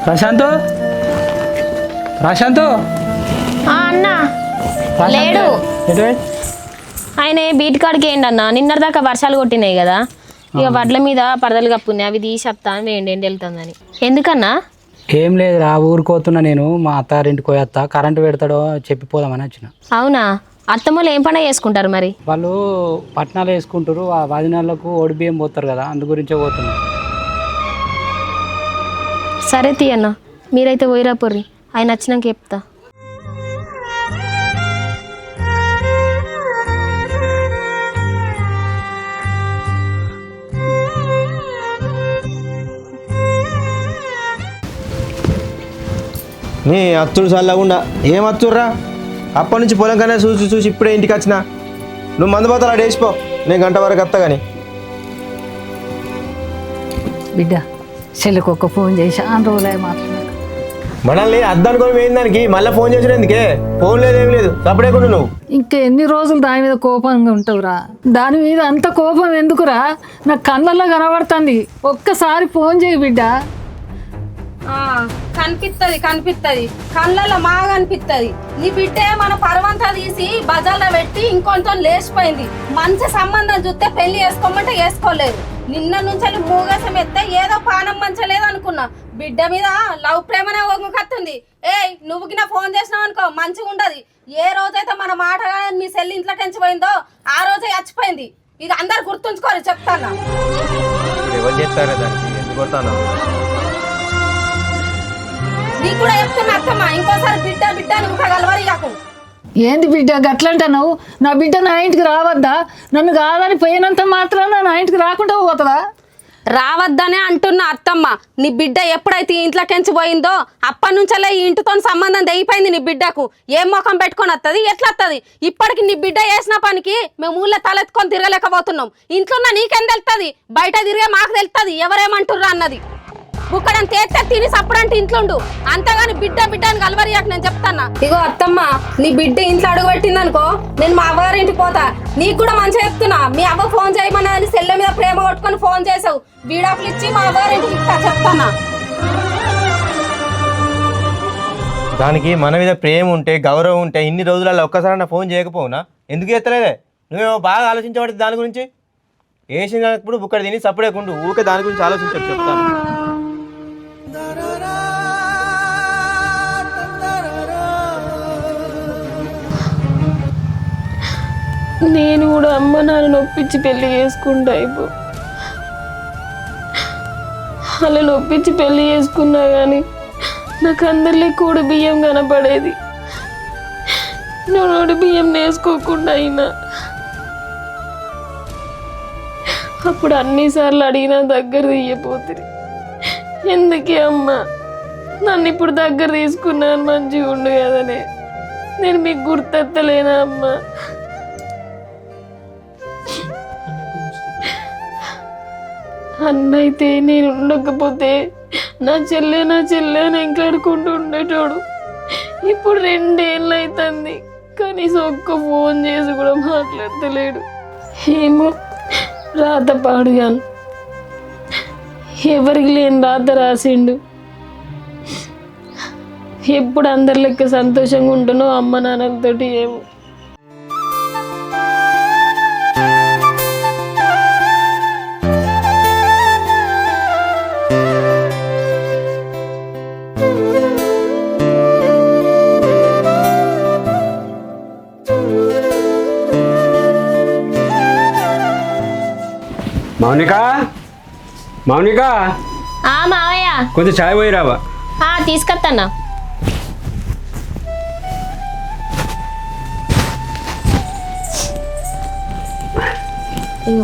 ప్రశాంత్ ప్రశాంత్ అన్న లేడు. ఆయన బీట్ కాడికి ఏంటి అన్న, నిన్నటిదాకా వర్షాలు కొట్టినాయి కదా, ఇక వడ్ల మీద పరదలు కప్పున్నాయి, అవి తీసేస్తా వేండి వెళ్తుందని. ఎందుకన్నా? ఏం లేదు రా, ఊరుకోతున్నా నేను. మా అత్తారింటికి పోయేస్తా, కరెంటు పెడతాడో చెప్పిపోదామని వచ్చిన. అవునా? అత్తమ్మలు ఏం పండుగ చేసుకుంటారు మరి? వాళ్ళు పట్నాలు వేసుకుంటారు, ఆ వదినాలకు ఓడి బియ్యం పోతారు కదా, అందు గురించే పోతున్నా. సరే తీయన్న, మీరైతే పోయిరా పొర్రి, ఆయన వచ్చినాక చెప్తా. నీ అత్తుడు చల్లకుండా ఏం అత్తుర్రా? అప్పటి నుంచి పొలం కన్నా చూసి చూసి ఇప్పుడే ఇంటికి వచ్చినా. నువ్వు మందుపోతారు అటు వేసిపో, నేను గంట వరకు వస్తా కానీ. బిడ్డ చెల్లికి ఒక ఫోన్ చేసి ఆన్ రోజులే మాట్లాడు. మనల్ని అద్దనుకొని పోయిన దానికి మళ్ళీ ఫోన్ చేసిన ఎందుకే? ఫోన్ లేదేం లేదు, తప్పుడేకుండా నువ్వు. ఇంకా ఎన్ని రోజులు దాని మీద కోపంగా ఉంటావురా? దాని మీద అంత కోపం ఎందుకురా? నాకు కళ్ళల్లో కనబడుతుంది. ఒక్కసారి ఫోన్ చేయి బిడ్డ. కనిపిస్తుంది కళ్ళల్లో మాగా అనిపిస్తుంది. నీ బిడ్డే మన పర్వంతా తీసి బజార్లో పెట్టి ఇంకొంత లేచిపోయింది. మంచి సంబంధం చూస్తే పెళ్లి చేసుకోమంటే వేసుకోలేదు. నిన్న నుంచి మూగసం ఎత్తే ఏదో పానం మంచలేదు అనుకున్నా. బిడ్డ మీద లవ్ ప్రేమనే కత్తుంది. నువ్వు గిన ఫోన్ చేసినావు అనుకో మంచిగా ఉండదు. ఏ రోజైతే మన మాట మీ సెల్లి ఇంట్లో తెంచిపోయిందో ఆ రోజే చచ్చిపోయింది. ఇది అందరు గుర్తుంచుకోరు చెప్తాను. ఎవరు చెప్తారా దానికి? ఎందుకు కొడతాను? నీకు కూడా చెప్తున్నా అత్తమ్మా, ఇంకోసారి బిడ్డ బిడ్డ నువ్వు కలవరియాకు. ఏంది బిడ్డ గట్లంటున్నావు? నా బిడ్డ నా ఇంటికి రావద్దా? నన్ను కాదని పోయినంత మాత్రాన నా ఇంటికి రాకుండా పోతుందా? రావద్దనే అంటున్నా అత్తమ్మ. నీ బిడ్డ ఎప్పుడైతే ఇంట్లోకెంచి పోయిందో అప్పటి నుంచే ఈ ఇంటితో సంబంధం తెగిపోయింది. నీ బిడ్డకు ఏం ముఖం పెట్టుకొని వస్తుంది, ఎట్లా వస్తుంది? ఇప్పటికి నీ బిడ్డ చేసిన పనికి మేము ఊళ్ళో తలెత్తుకొని తిరగలేకపోతున్నాం. ఇంట్లో నీకేం తెలుస్తుంది? బయట తిరిగే మాకు తెలుస్తుంది ఎవరేమంటుర్రా అన్నది. బుక్కడని తేస్తే తిని సప్పుడంటే ఇంట్లోండు, అంతగాని బిడ్డ బిడ్డ అని కలవరియాక నేను చెప్తాన్నా. ఇగో అత్తమ్మ, నీ బిడ్డ ఇంట్లో అడుగు పెట్టింది అనుకో, నేను మా అవ్వగారింటికి పోతా. నీకు కూడా మంచిగా చెప్తున్నా, మీ అవ్వ ఫోన్ చేయమన్నదని సెల్ల మీద ప్రేమ కొట్టుకొని ఫోన్ చేసావు. వీడాకులు ఇచ్చి మా అవ్వగారింటికి ఇస్తా చెప్తానా. దానికి మన మీద ప్రేమ ఉంటే గౌరవం ఉంటే ఇన్ని రోజులలో ఒక్కసారి నా ఫోన్ చేయకపోవునా? ఎందుకు చేస్తలేదే? నువ్వేమో బాగా ఆలోచించబడి దాని గురించి. వేసినప్పుడు బుక్కడ తిని సప్పుడేకుండు, ఊకే దాని గురించి ఆలోచించాడు చెప్తాను. నేను కూడా అమ్మ నాన్న నొప్పించి పెళ్లి చేసుకుంటా. అయిపో అలా నొప్పించి పెళ్లి చేసుకున్నా కానీ నాకు అందరిలో కూడా బియ్యం కనపడేది. నువ్వు బియ్యం వేసుకోకుండా అయినా అప్పుడు అన్నిసార్లు అడిగినా దగ్గర తీయపోతుంది. ఎందుకే అమ్మ నన్ను ఇప్పుడు దగ్గర తీసుకున్నాను, మంచిగా ఉండు కదనే. నేను మీకు గుర్తెత్తలేనా అమ్మ? అన్నైతే నేను ఉండకపోతే నా చెల్లె అని ఎంకాడుకుంటూ ఉండేటోడు. ఇప్పుడు 2 ఏళ్ళు అవుతుంది, కనీసం ఒక్క ఫోన్ చేసి కూడా మాట్లాడతలేడు. ఏమో రాత పాడుగాను, ఎవరికి లేని రాత రాసిండు. ఎప్పుడు అందరి లెక్క సంతోషంగా ఉంటునో అమ్మ నాన్నలతోటి ఏమో. మౌనిక మౌనిక, మావయ్య కొంచెం చాయ్ పోయి రావా? తీసుకొస్తానా.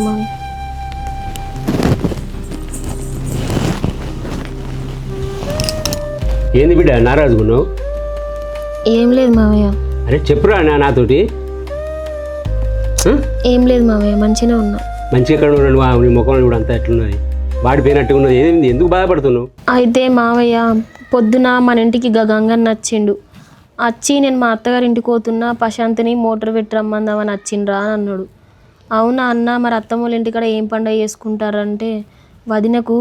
మావయ్య ఏంది బిడ్డ నారాజుకున్నావు? ఏం లేదు మావయ్య. అరే చెప్పురా నాతోటి. ఏం లేదు మావయ్య, మంచిగా ఉన్నా. మంచిగా ఎక్కడ ఉన్నాడు? నీ ముఖం కూడా అంతా ఎట్లున్నది, వాడిపోయినట్టుగా ఉన్నది. ఏంది, ఎందుకు బాధపడుతున్నావు? అయితే మావయ్య పొద్దున మన ఇంటికి గంగన్న వచ్చిండు. వచ్చి నేను మా అత్తగారి ఇంటికి పోతున్నా, ప్రశాంత్ని మోటార్ పెట్టి రమ్మందామని వచ్చిండ్రా అని అన్నాడు. అవునా అన్న, మరి అత్తమ్మోళ్ళ ఇంటికాడ ఏం పండుగ చేసుకుంటారంటే వదినకు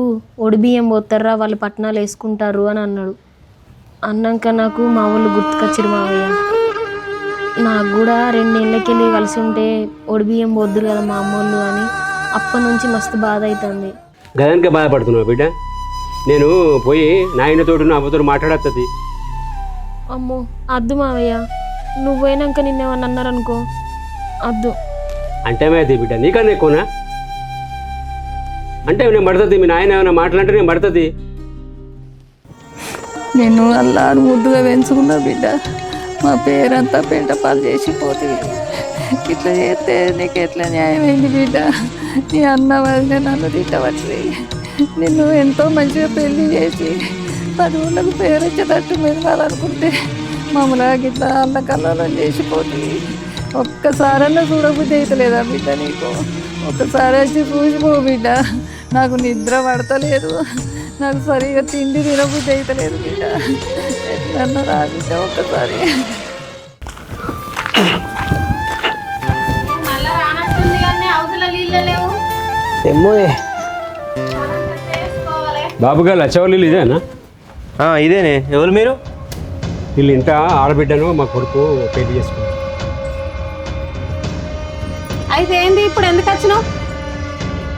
ఒడిబియ్యం పోతారా వాళ్ళు పట్నాలు వేసుకుంటారు అని అన్నాడు. అన్నాక నాకు మా వాళ్ళు గుర్తుకొచ్చారు మావయ్య. నాకు కూడా 2 ఏళ్ళకెళ్ళి కలిసి ఉంటే ఒడిబియ్యం పోద్దురు కదా మా అమ్మోళ్ళు అని అప్పటి నుంచి మస్తు బాధ అవుతుంది. గదానికే బాధపడుతున్నావు బిడ్డ. నేను పోయి నాయనతోటి నా అమ్మతో మాట్లాడత్తది. అమ్మో అద్దు మావయ్య, నువ్వు పోయినాక నిన్నేమన్నా అన్నారనుకో అద్దు. అంటే ఏమైతే బిడ్డ నీకన్నా ఎక్కువనా? అంటే నేను పడుతుంది, మీ నాయన ఏమైనా మాట్లాడంటే నేను పడుతుంది. నేను అల్లారు ముద్దుగా పెంచుకున్నా బిడ్డ, మా పేరంతా పెంట పాలు చేసిపోతుంది. ఇట్లా చేస్తే నీకు ఎట్లా న్యాయమైంది బిడ్డ? నీ అన్న వదిలే నన్ను తిట్టవచ్చు. నిన్ను ఎంతో మంచిగా పెళ్లి చేసి 10 ఊళ్ళకు పేరు వచ్చేటట్టు మెదగాలనుకుంటే మామూలుగా ఇట్లా అన్న కళ్ళలో చేసిపోతుంది. ఒక్కసారన్నా చూడబుద్ధి అవుతలేదా బిడ్డ నీకు? ఒక్కసారి వచ్చి చూసిపో బిడ్డ. నాకు నిద్ర పడతలేదు, నాకు సరిగా తిండి తినబుద్ధి అవుతలేదు బిడ్డ. ఎట్లన్నా రా బిడ్డ ఒక్కసారి. ఏమో బాబు గారు లచ్చవల్లి ఇదేనా? ఇదేనే. ఎవరు మీరు? వీళ్ళు ఇంట ఆడబిడ్డను మా కొడుకు పెళ్లి చేసుకున్నాను. అయితే ఏంది ఇప్పుడు ఎందుకు వచ్చినావు?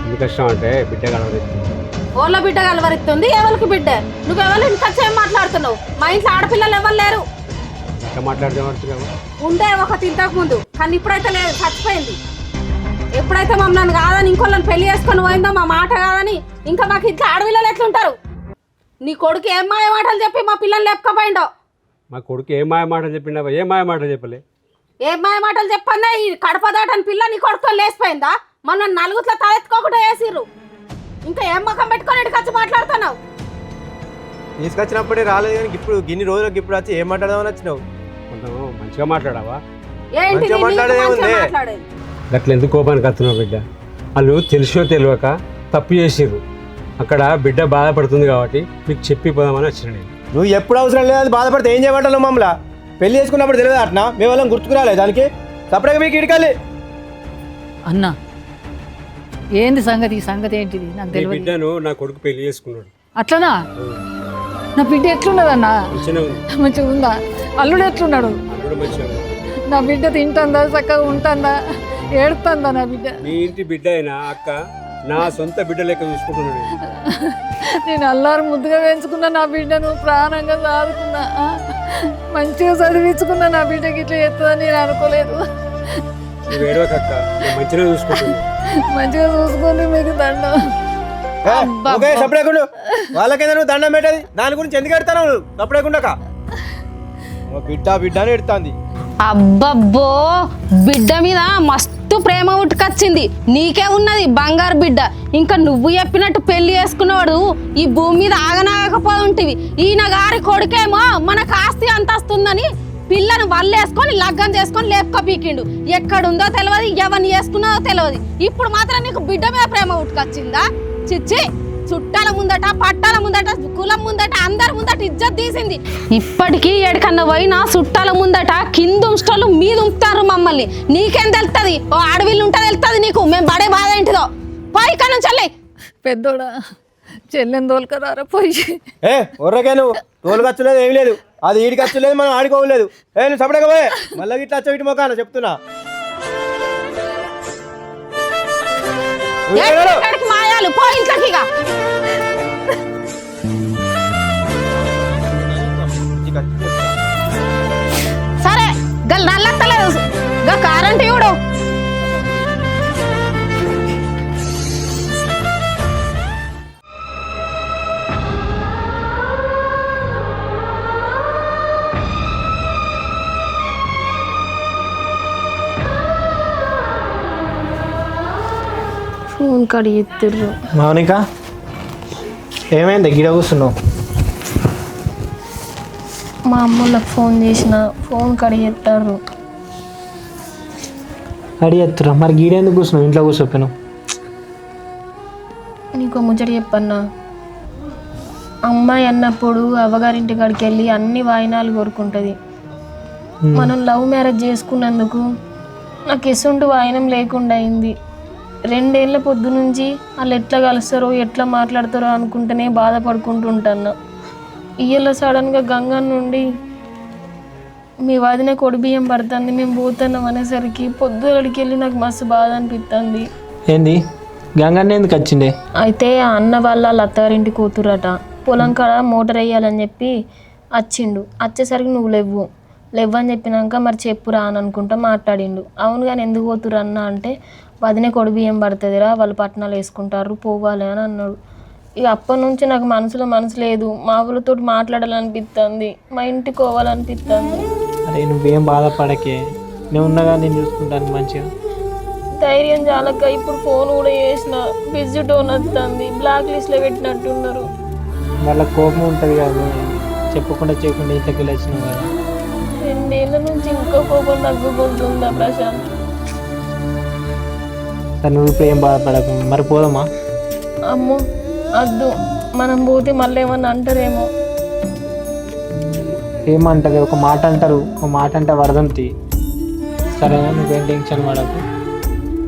ఎందుకు కష్టం అంటే బిడ్డ కలవలేదు. ఓళ్ళ బిడ్డ కలవరిస్తుంది, ఎవరికి బిడ్డ? నువ్వు ఎవరు ఇంటికి వచ్చి ఏం మాట్లాడుతున్నావు? మా ఇంట్లో ఆడపిల్లలు ఎవరు లేరు. ఎట్లా మాట్లాడితే ఉండే ఒకటి ఇంతకు ముందు, కానీ ఇప్పుడైతే లేదు, చచ్చిపోయింది. ఎప్పుడైతే మమ్మల్ని కాదని ఇంకోళ్ళని పెళ్లి చేసుకొని పోయిందో మా మాట కాదని ఇంకా మాకు ఇట్లా ఆడపిల్లలు ఎట్లుంటారు? నీ కొడుకు ఏం మాయ మాటలు చెప్పి మా పిల్లల్ని లేపకపోయిండో. మా కొడుకు ఏం మాయ మాటలు చెప్పిండా? ఏం మాయ మాటలు చెప్పలే. ఏం మాయ మాటలు చెప్పందా? ఈ కడప దాటని పిల్ల నీ కొడుకు లేసిపోయిందా? మొన్న నలుగుట్ల తలెత్తుకోకుండా వేసిర్రు. ఇంకా ఏం ముఖం పెట్టుకొని ఇక్కడికి వచ్చి మాట్లాడుతున్నావు? తీసుకొచ్చినప్పుడే రాలేదు కానీ ఇప్పుడు గిన్ని రోజులకు ఇప్పుడు వచ్చి ఏం మాట్లాడదామని వచ్చినావు? కొంచెం మంచిగా మాట్లాడావా? ఏంటి మంచిగా మాట్లాడేది. మాట్లాడేది? గట్ల ఎందుకు కోపానికి వస్తున్నావు బిడ్డ? వాళ్ళు తెలిసో తెలియక తప్పు చేసిర్రు. అక్కడ బిడ్డ బాధపడుతుంది కాబట్టి మీకు చెప్పి పోదామని వచ్చిన నేను. నువ్వు ఎప్పుడు అవసరం లేదు, అది బాధపడితే ఏం చేయమంటావు? మమ్మల్ని పెళ్లి చేసుకున్నప్పుడు తెలియదు అట్నా? మేము వాళ్ళం గుర్తుకు రాలేదు దానికి. సపరేట్గా మీకు ఇడకాలి. అన్న ఏంది సంగతి? ఈ సంగతి ఏంటిది నాకు నీ తెలియదు. బిడ్డను నా కొడుకు పెళ్లి చేసుకున్నాడు. అట్లనా? నా బిడ్డ ఎట్లున్నదన్నా? మంచిగా ఉంది. మంచిగా ఉందా? అల్లుడు ఎట్లున్నాడు? అల్లుడు మంచిగా ఉంది. నా బిడ్డ తింటుందా, చక్కగా ఉంటుందా, ఏడుతుందా నా బిడ్డ? మీ ఇంటి బిడ్డ అయినా అక్క నా సొంత బిడ్డ లెక్క చూసుకుంటున్నాను. నేను అల్లారు ముద్దుగా పెంచుకున్నా నా బిడ్డను, ప్రాణంగా సాదుకున్నా, మంచిగా చదివించుకున్నా. నా బిడ్డకి ఇట్లా చేస్తుందని నేను అనుకోలేదు. నువ్వు ఏడవకక్క, నేను మంచిగా చూసుకుంటున్నా. మంచిగా చూసుకొని మీకు దండం. సపరేకుండా వాళ్ళకైనా నువ్వు దండం పెట్టేది? దాని గురించి ఎందుకు ఎడతావు నువ్వు? సపరేకుండా బిడ్డ బిడ్డ అని ఎడుతుంది. అబ్బబ్బో, బిడ్డ మీద మస్తు ప్రేమ ఉట్టుకొచ్చింది. నీకే ఉన్నది బంగారు బిడ్డ. ఇంకా నువ్వు చెప్పినట్టు పెళ్లి చేసుకున్నవాడు ఈ భూమి మీద ఆగనాగకపోతుంటివి. ఈయన గారి కొడుకేమో మనకు ఆస్తి అంతస్తుందని పిల్లను వల్లేసుకొని లగ్గం చేసుకొని లేపుకోపీకిండు. ఎక్కడుందో తెలియదు, ఎవరిని చేసుకున్నదో తెలియదు. ఇప్పుడు మాత్రం నీకు బిడ్డ మీద ప్రేమ ఉట్టుకొచ్చిందా? చిచ్చి, చుట్టాల ముందట, పట్టాల ముందట, కులం ముందట, అందరి ముందట ఇజ్జత్ తీసింది. ఇప్పటికీ ఎక్కడికన్నా పోయినా చుట్టాల ముందట కింద ఉంచటోళ్ళు మీద ఉంపుతారు మమ్మల్ని. నీకేం తెలుస్తుంది? ఓ ఆడవిల్లు ఉంటే తెలుస్తుంది నీకు మేము పడే బాధ ఏంటిదో. పోయి ఇక్కడ నుంచి వెళ్ళి. పెద్దోడా చెల్లెని తోలుకరారా పోయి. ఒర్రకే నువ్వు తోలు ఖర్చు లేదు, ఏమి లేదు. అది ఈడి ఖర్చు లేదు, మనం ఆడుకోలేదు. నువ్వు సపరేట్గా పోయే. మళ్ళీ ఇట్లా వచ్చావు ఇటు మొక్క చెప్తున్నా. మాయాలు పో ఇంట్లోకి. సరే గల్ నల్లత్తలేదు గా కరెంట్ ఇవ్వడు. ఫోన్ కడిగిత్తుర్రు. మౌనిక ఏమైంది గిడ కూర్చున్నావు? మా అమ్మోళ్ళకి ఫోన్ చేసిన, ఫోన్ కడిగెత్తారు. అడిగెత్తురా మరి గీడెందుకు కూర్చున్నావు? ఇంట్లో కూర్చోపోయాను. నీకు ముచ్చట చెప్పన్నా, అమ్మాయి అన్నప్పుడు అవ్వగారింటి కాడికి వెళ్ళి అన్ని వాయినాలు కోరుకుంటుంది. మనం లవ్ మ్యారేజ్ చేసుకున్నందుకు నాకు ఎసుంటి వాయినం లేకుండా అయింది. 2 ఏళ్ళ పొద్దు నుంచి వాళ్ళు ఎట్లా కలుస్తారో ఎట్లా మాట్లాడతారో అనుకుంటేనే బాధపడుకుంటుంటాను. ఇయ్యలో సడన్గా గంగా నుండి మీ వదిన కొడి బియ్యం పడుతుంది మేము పోతున్నాం అనేసరికి పొద్దుగడికి వెళ్ళి నాకు మస్తు బాధ అనిపిస్తుంది. ఏంది గంగన్న ఎందుకు వచ్చిండే? అయితే ఆ అన్న వాళ్ళ అత్తారింటి కూతురట పొలం కాడ మోటార్ వేయాలని చెప్పి వచ్చిండు. వచ్చేసరికి నువ్వు లేవ్వని చెప్పినాక మరి చెప్పురా అని అనుకుంటా మాట్లాడిండు. అవును కానీ ఎందుకు పోతురు అన్న అంటే వదిన కొడి బియ్యం పడుతుందిరా వాళ్ళు పట్టణాలు వేసుకుంటారు పోవాలి అని అన్నాడు. ఇక అప్పటి నుంచి నాకు మనసు లేదు. మా ఊళ్ళతో మాట్లాడాలనిపిస్తుంది, మా ఇంటికి పోవాలనిపిస్తుంది. అరే నువ్వేం బాధపడకే, నేను ఉన్నగా నేను చూసుకుంటాను మంచిగా. ధైర్యం చాలక ఇప్పుడు ఫోన్ కూడా చేసిన బిజీ టోన్ వస్తుంది, బ్లాక్ లిస్ట్లో పెట్టినట్టున్నారు. వాళ్ళ కోపం ఉంటుంది కదా, చెప్పకుండా చేయకుండా ఇంతకి వెళ్ళి వచ్చినావు కదా. 2 ఏళ్ళ నుంచి ఇంకో కోపం తగ్గుకుంటుందా ప్రశాంత్? సరే నువ్వు ఇప్పుడు ఏం బాధపడకు, మరి పోదామా? అమ్మో వద్దు, మనం పోతే మళ్ళీ ఏమన్నా అంటారేమో. ఏమంటారు, ఒక మాట అంటారు, ఒక మాట అంటే వరదంతి. సరేనా, నువ్వేం టెన్షన్ పడకు,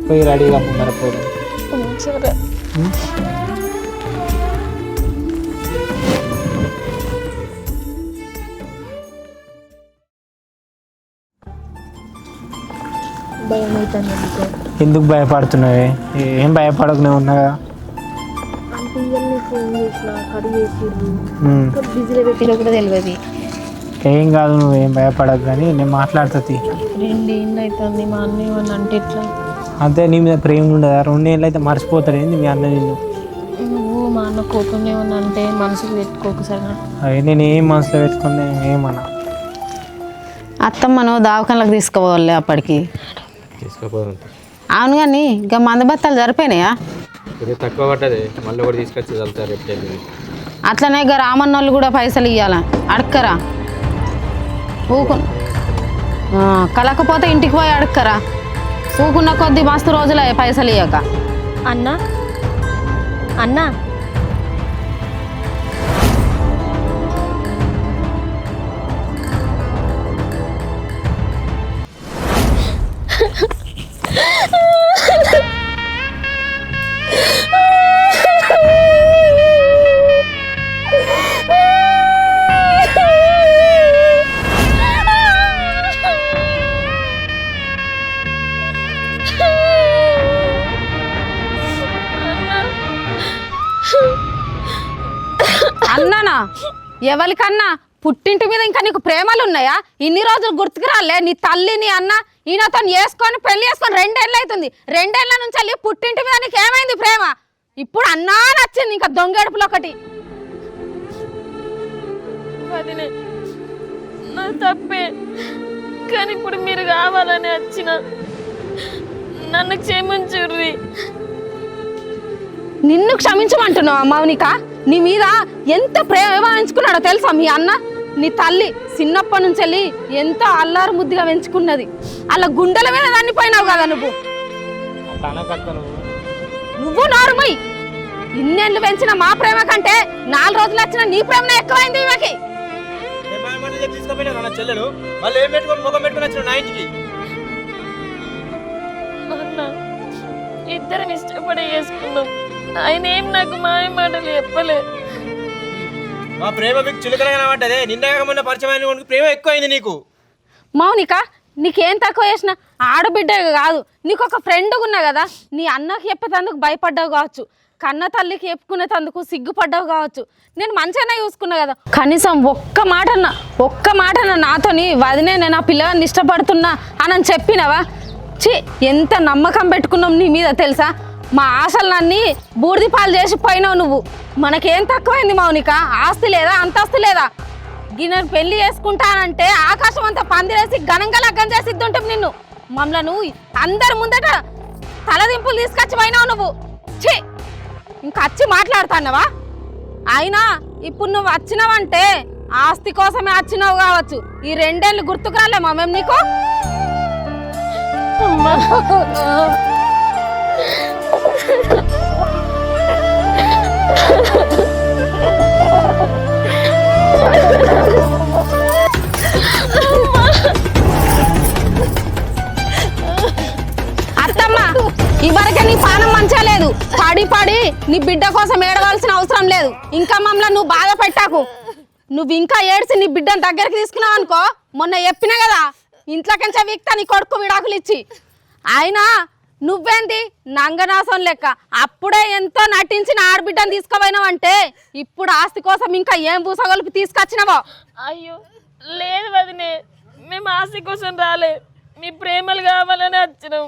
పోయి రెడీగా మరి పోదాం. సరే భయం అవుతుంది. ఎందుకు భయపడుతున్నావే? ఏం భయపడకు, నేను ఉన్నాగా. అంటే ఇవన్నీ ఫోన్ చేసిన కడి చేసి బిజీలో పెట్టినా కూడా తెలియదు. ఏం కాదు, నువ్వేం భయపడకు కానీ నేను మాట్లాడుతుంది. 2 ఏళ్ళు అవుతుంది, మా అన్న ఏమన్నా అంటే ఎట్లా? అంతే, నీ మీద ప్రేమ ఉండదా? 2 ఏళ్ళు అయితే మర్చిపోతాడు ఏంది మీ అన్న నిన్ను? నువ్వు మా అన్న కోపం ఏమన్నా అంటే మనసుకు పెట్టుకోకు సరేనా? అవి నేను ఏం మనసులో పెట్టుకుని ఏమన్నా. అత్తమ్మను దావకంలోకి తీసుకోవాలి అప్పటికి. తీసుకోపోదాం. అవును కానీ ఇంకా మందబత్తాలు సరిపోయినాయా? కొద్దిగా తక్కువ పడ్డది, మళ్ళీ కూడా తీసుకొచ్చి చల్లుతారు రేపు. అట్లనే ఇక రామన్నోళ్ళు కూడా పైసలు ఇవ్వాల, అడక్కరా. ఊకు కలకపోతే ఇంటికి పోయి అడక్కరా. ఊకున్న కొద్ది మస్తు రోజులే పైసలు ఇవ్వక. అన్నా అన్నా అన్నానా? ఎవరికన్నా పుట్టింటి మీద ఇంకా నీకు ప్రేమలు ఉన్నాయా? ఇన్ని రోజులు గుర్తుకు రాలే? నీ తల్లి నీ అన్న ఈయనతో చేసుకొని పెళ్లి చేసుకొని 2 ఏళ్ళు అవుతుంది. 2 ఏళ్ళ నుంచి వెళ్ళి పుట్టింటి మీద నీకు ఏమైంది ప్రేమ? ఇప్పుడు అన్నా నచ్చింది ఇంకా దొంగడుపులు ఒకటి. వదినే నా తప్పే, కానీ ఇప్పుడు మీరు కావాలని వచ్చిన నన్ను క్షమించుర్రి. నిన్ను క్షమించమంటున్నావా మౌనిక? నీ మీద ఎంత ప్రేమ పెంచుకున్నాడో తెలుసా మీ అన్న? నీ తల్లి చిన్నప్పటి నుంచి వెళ్ళి ఎంతో అల్లారు ముద్దుగా పెంచుకున్నది. అలా గుండెల మీద దాన్నిపోయినావు కదా నువ్వు. నువ్వు నార్మల్ ఇన్నేళ్ళు పెంచిన మా ప్రేమ కంటే 4 రోజులు వచ్చిన నీ ప్రేమనే ఎక్కువైంది ఈమెకి. చెల్లెలు వాళ్ళు ఏం పెట్టుకొని ముఖం పెట్టుకుని వచ్చిన నా ఇంటికి. అన్న ఇద్దరం ఇష్టపడే చేసుకున్నాం, ఆయన ఏం నాకు మాయ మాటలు చెప్పలే. మా ప్రేమ మీకు చులకనగా పడ్డదే. నిన్న మొన్న పరిచయం ప్రేమ ఎక్కువైంది నీకు. మౌనిక నీకేం తక్కువ చేసిన ఆడబిడ్డ కాదు, నీకు ఒక ఫ్రెండ్ ఉన్నా కదా. నీ అన్నకి చెప్పేటందుకు భయపడ్డావు కావచ్చు, కన్న తల్లికి చెప్పుకునేటందుకు సిగ్గుపడ్డావు కావచ్చు. నేను మంచిగానే చూసుకున్నా కదా. కనీసం ఒక్క మాట నాతోని వదినే నేను ఆ పిల్లగాన్ని ఇష్టపడుతున్నా అని చెప్పినవా? ఛీ, ఎంత నమ్మకం పెట్టుకున్నాం నీ మీద తెలుసా? మా ఆశలన్నీ బూడిది పాలు చేసి పోయినావు నువ్వు. మనకేం తక్కువైంది మౌనిక? ఆస్తి లేదా, అంతస్తు లేదా? గిన్నె పెళ్లి చేసుకుంటానంటే ఆకాశం అంతా పందిరేసి ఘనంగా లగ్గం చేసిద్దుంటాం నిన్ను. మమ్మల్ని అందరి ముందట తలదింపులు తీసుకొచ్చి పోయినావు నువ్వు. ఛీ, ఇంకా వచ్చి మాట్లాడుతున్నావా? అయినా ఇప్పుడు నువ్వు వచ్చినావంటే ఆస్తి కోసమే వచ్చినావు కావచ్చు. ఈ 2 ఏళ్ళు గుర్తుకు రాలేమా మేము నీకు? అత్తమ్మ, ఇవరకే నీ పానం నీ బిడ్డ కోసం ఏడవలసిన అవసరం లేదు. ఇంకా మమ్మల్ని నువ్వు బాధ పెట్టాకు. నువ్వు ఇంకా ఏడ్చి నీ బిడ్డను దగ్గరికి తీసుకున్నావు అనుకో, మొన్న చెప్పినా కదా ఇంట్లోకించే వీక్తా నీ కొడుకు విడాకులు ఇచ్చి. అయినా నువ్వేంది నంగనాసం లెక్క అప్పుడే ఎంతో నటించిన ఆడబిడ్డను తీసుకుపోయినావంటే ఇప్పుడు ఆస్తి కోసం ఇంకా ఏం పూసగొలిపి తీసుకొచ్చినావో. అయ్యో లేదు వదినే, మేము ఆస్తి కోసం రాలే, మీ ప్రేమలు కావాలని వచ్చినాం.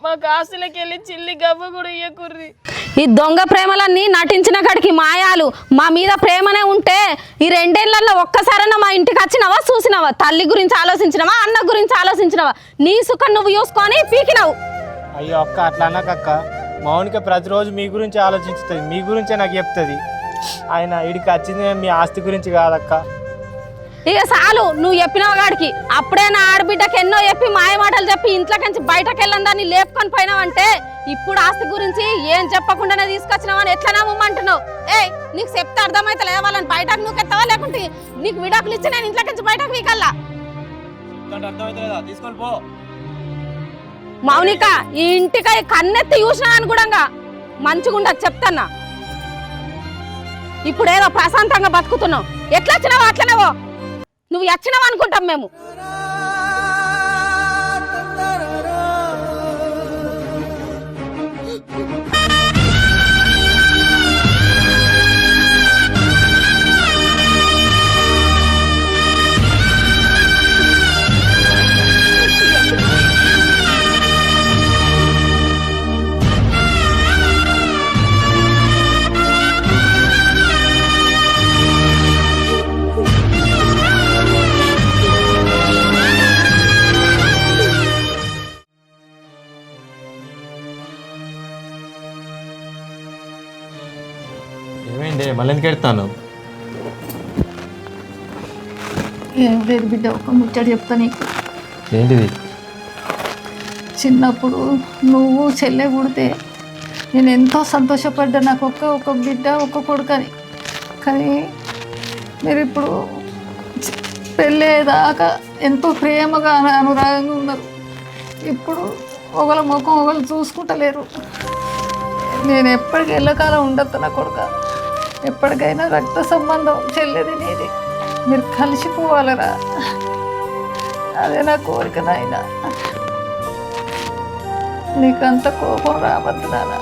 మాకు ఆస్తులకి వెళ్ళి చిల్లి గవ్వ కూడా ఇయ్యకుర్రి. ఈ దొంగ ప్రేమలన్నీ నటించిన కాడికి మాయాలు. మా మీద ప్రేమనే ఉంటే ఈ 2 ఏళ్లలో ఒక్కసారైనా మా ఇంటికి వచ్చినావా, చూసినావా? తల్లి గురించి ఆలోచించినావా, అన్న గురించి ఆలోచించినావా? నీ సుఖం నువ్వు చూసుకొని పీకినావు. అయ్యో అక్క అట్లా అన్నకక్క, మౌనిక ప్రతిరోజు మీ గురించి ఆలోచిస్తుంది, మీ గురించే నాకు చెప్తుంది. ఆయన ఇడికి వచ్చింది మీ ఆస్తి గురించి కాదక్క. ఇక చాలు నువ్వు చెప్పినావు గాడికి. అప్పుడే నా ఆడబిడ్డకి ఎన్నో చెప్పి మాయ మాటలు చెప్పి ఇంట్లోకించి బయటకు వెళ్ళందాన్ని లేపుకొని పోయినావంటే ఇప్పుడు ఆస్తి గురించి ఏం చెప్పకుండానే తీసుకొచ్చినావని ఎట్లా నమ్మంటున్నావు? నీకు చెప్తే అర్థమైతే లేదా? వాళ్ళని బయటకు నువ్వు ఎత్తావా, లేకుంటే నీకు విడాకులు ఇచ్చి నేను ఇంట్లోకించి బయటకు వీకల్లా? తీసుకొని పో. మౌనిక, ఈ ఇంటికి కన్నెత్తి చూసినా అని కూడా మంచిగుండదు చెప్తాన్నా. ఇప్పుడు ఏదో ప్రశాంతంగా బతుకుతున్నావు. ఎట్లా వచ్చినావో అట్లనేవో నువ్వు వచ్చినావు అనుకుంటాం మేము. ఏమైంది మళ్ళీ ఎందుకు ఎడతాను? ఏం లేదు బిడ్డ, ఒక ముచ్చట చెప్తా నీకు. ఏంటిది? చిన్నప్పుడు నువ్వు చెల్లె పుడితే నేను ఎంతో సంతోషపడ్డా, నాకు ఒక బిడ్డ ఒక కొడుకని. కానీ మీరు ఇప్పుడు పెళ్ళేదాకా ఎంతో ప్రేమగా అనురాగంగా ఉన్నారు. ఇప్పుడు ఒకళ్ళ ముఖం ఒకళ్ళు చూసుకుంటలేరు. నేను ఎప్పటికీ ఎల్లకాలం ఉండొద్దు నా కొడుక. ఎప్పటికైనా రక్త సంబంధం చెల్లెది నీది, మీరు కలిసిపోవాలరా. అదే నా కోరిక నాయన. నీకంత కోపం రావద్దు నాన్న.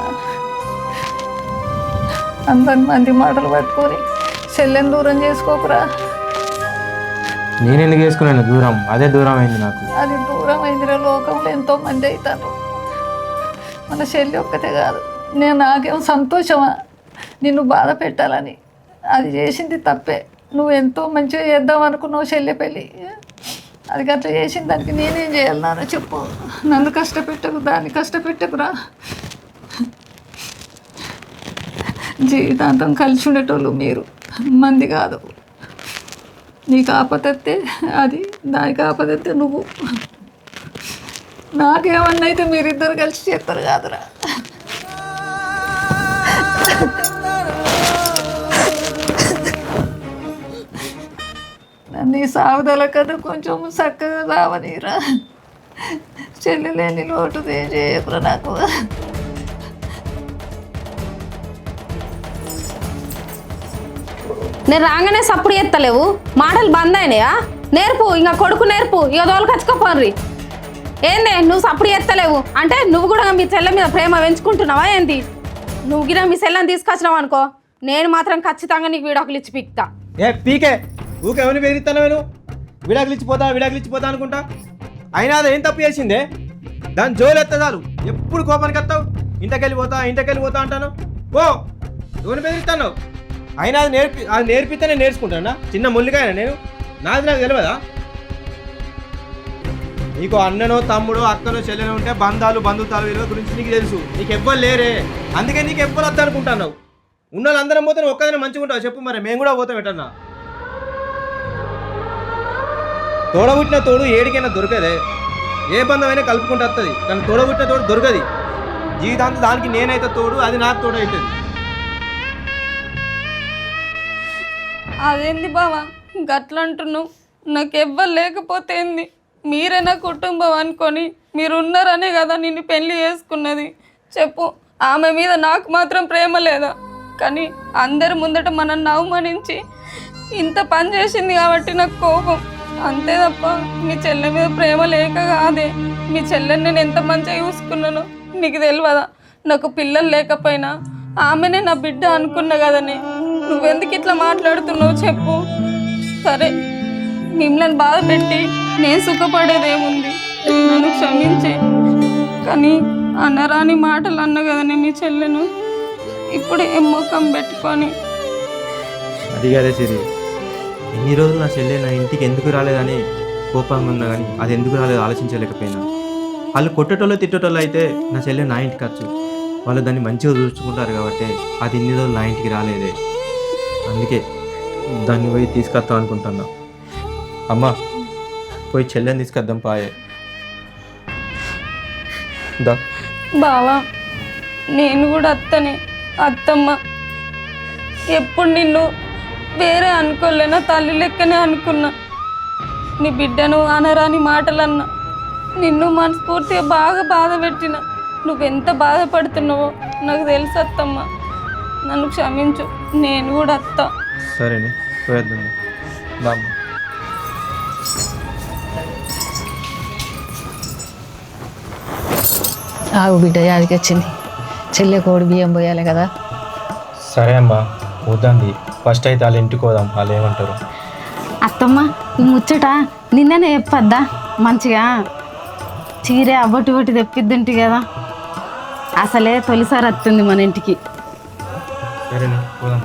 అందరి మంది మాటలు పట్టుకొని చెల్లెని దూరం చేసుకోకురా. నేను ఎందుకు చేసుకున్నాను దూరం? అదే దూరం అయింది నాకు. అది దూరం అయిందిరా, లోకంలో ఎంతో మంది అవుతారు. మన చెల్లి ఒక్కతే కాదు. నాకేం సంతోషమా నిన్ను బాధ పెట్టాలని? అది చేసింది తప్పే. నువ్వు ఎంతో మంచిగా చేద్దాం అనుకున్నావు చెల్లె పెళ్ళి, అది అట్లా చేసిన దానికి నేనేం చేయాలి నాన్న చెప్పు. నన్ను కష్టపెట్టకు, దాన్ని కష్టపెట్టకురా. జీవితాంతం కలిసి ఉండేటోళ్ళు మీరు, మంది కాదు. నీకు ఆపదత్తే అది, దానికి ఆపదత్తే నువ్వు. నాకేమన్నా అయితే మీరిద్దరు కలిసి చేస్తారు కాదురా. నీ సాగుదల కన్నా కొంచెం చక్కగా రావనిరా. చెల్లెలేని లోటు చేయకురా నాకు. నేను రాగానే సప్పుడు ఎత్తలేవు, మాటలు బంద్ అయినాయా? నేర్పు, ఇంకా కొడుకు నేర్పు. ఇక దోలు కచ్చుకోపోర్రి. ఏంది నువ్వు సప్పుడు ఎత్తలేవు అంటే నువ్వు కూడా మీ చెల్లె మీద ప్రేమ పెంచుకుంటున్నావా ఏంది? నువ్వు గిన మీ చెల్లెని తీసుకొచ్చినావు అనుకో, నేను మాత్రం ఖచ్చితంగా నీకు విడాకులు ఇచ్చి పీక్తా. ఏ పీకే ఊకే ఎవరిని బెదిరిస్తాను? నేను విడాకులు ఇచ్చిపోతా అనుకుంటా. అయినా అది ఏం తప్పు చేసిందే? దాని జోలు ఎత్తా చాలు ఎప్పుడు కోపానికి వస్తావు. ఇంటికెళ్ళి పోతా అంటాను. ఓ ఎవరిని బెదిరిస్తాను? అయినా అది నేర్పిస్తేనే నేర్చుకుంటానా? చిన్న ముల్లికాయన నేను? నాకు తెలియదా? నీకు అన్ననో తమ్ముడో అక్కనో చెల్లెనో ఉంటే బంధుత్వాల విలువ గురించి నీకు తెలుసు. నీకు ఎవ్వరు లేరే, అందుకే నీకు ఎవ్వరు వద్ద అనుకుంటున్నావు. ఉన్న వాళ్ళందరం పోతే ఒక్కదైనా మంచిగా ఉంటావు చెప్పు. మరి మేము కూడా పోతాం ఎటన్నా? తోడబుట్టిన తోడు ఏడికైనా దొరకదే. ఏ బంధమైనా కలుపుకుంటూ వస్తుంది, కానీ తోడబుట్టిన తోడు దొరకది. జీవితాంతం దానికి నేనైతే తోడు, అది నాకు తోడు అవుతుంది. అదేంది బావా గట్ల అంటున్నావు? నాకు ఎవ్వరు లేకపోతే ఏంది? మీరే నా కుటుంబం అనుకొని మీరున్నారనే కదా నిన్ను పెళ్లి చేసుకున్నది. చెప్పు, ఆమె మీద నాకు మాత్రం ప్రేమ లేదా? కానీ అందరి ముందట మనల్ని అవమానించి ఇంత పని చేసింది కాబట్టి నాకు కోపం, అంతే తప్ప మీ చెల్లె మీద ప్రేమ లేక కాదే. మీ చెల్లెని నేను ఎంత మంచిగా చూసుకున్నానో నీకు తెలియదా? నాకు పిల్లలు లేకపోయినా ఆమెనే నా బిడ్డ అనుకున్నా కదనే. నువ్వెందుకు ఇట్లా మాట్లాడుతున్నావు చెప్పు? సరే, మిమ్మల్ని బాధ పెట్టి నేను సుఖపడేదేముంది, నన్ను క్షమించే. కానీ అన్నరాని మాటలు అన్న కదనే మీ చెల్లెను. ఇప్పుడు ఏం ముఖం పెట్టుకొని? అది కాదే సిరి, ఎన్ని రోజులు నా చెల్లె నా ఇంటికి ఎందుకు రాలేదని కోపంగా ఉన్నా కానీ అది ఎందుకు రాలేదు ఆలోచించలేకపోయినా. వాళ్ళు కొట్టేటోళ్ళు తిట్టేటోళ్ళు అయితే నా చెల్లె నా ఇంటికి వచ్చు, వాళ్ళు దాన్ని మంచిగా చూసుకుంటారు కాబట్టి అది ఇన్ని రోజులు నా ఇంటికి రాలేదే. అందుకే దాన్ని పోయి తీసుకొద్దాం అనుకుంటున్నా. అమ్మా, పోయి చెల్లెని తీసుకొద్దాం పాయే. దా బావా, నేను కూడా అత్తనే, అత్తమ్మ. ఎప్పుడు నిన్ను వేరే అనుకోలేనా, తల్లి లెక్కనే అనుకున్నా. నీ బిడ్డను అనరాని మాటలన్నా, నిన్ను మనస్ఫూర్తిగా బాగా బాధ పెట్టిన. నువ్వెంత బాధపడుతున్నావో నాకు తెలుసు అత్తమ్మ. నన్ను క్షమించు, నేను కూడా అత్త. సరేనే, పోయేద్దాం. బామ్మ. ఆగు బిడ్డ, యాదికి వచ్చింది. చెల్లె కోడి బియ్యం పోయాలి కదా. సరే అమ్మా, వద్దండి. ఫస్ట్ అయితే వాళ్ళ ఇంటికి పోదాం, వాళ్ళు ఏమంటారు. అత్తమ్మ, ఈ ముచ్చట నిన్ననే చెప్పద్దా? మంచిగా చీరే అవ్వటి ఒకటి తెప్పిద్దంటి కదా. అసలే తొలిసారి వస్తుంది మన ఇంటికి. సరేనే, పోదాం.